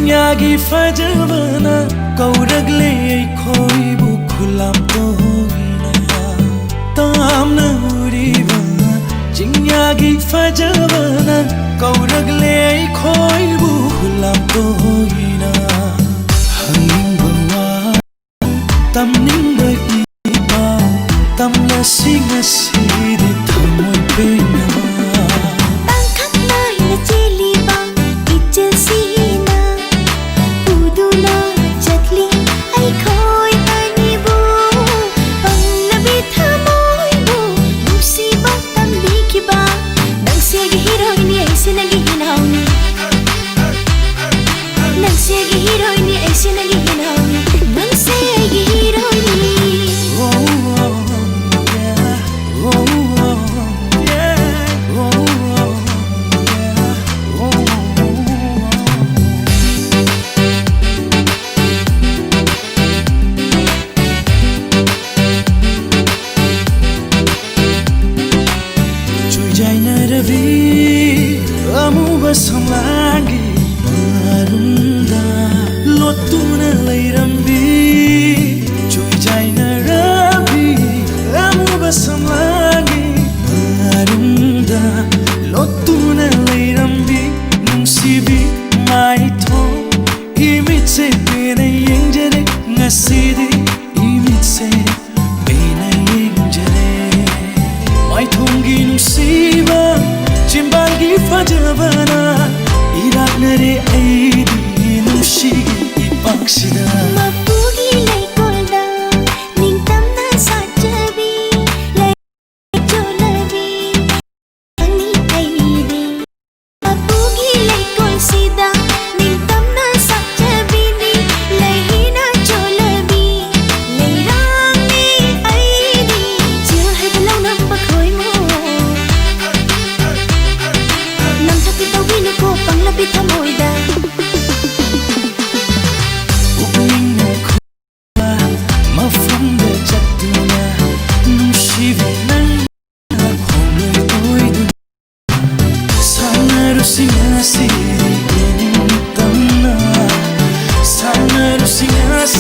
चिंयागी फजबना कौरगले खोइबु खुलाम तोहिना तामना उरिबा चिंयागी फजबना कौरगले खोइबु खुलाम तोहिना हंगबवा तमनिंगba iba tamla singasi thamoy penaba amuba samlangi marunda lotuna leirambi chuijaina rabi amuba samlangi marunda lotuna leirambi nungsibi maitho imitse pena yengjare ngasidi imitse pena yengjare maithongi nungsiba चिंबागी फजबना इराकनरे ऐदी नुशिगी इपाक्षिदा मपुगी लैकोलदा निंगतमना साचबी लैचोलबी अंगी ऐदी मपुगी लैकोलसिदा निंगतमना साचबी नि लैहिना चोलबी लैरांगी ऐदी जिलहबलाव नंबखोय मो Panglapit hamoyda Ugning na kuha Mafamda chatuna Nungsibi nang Hongoy toydun Sanaru singasi Ining tamna Sanaru singasi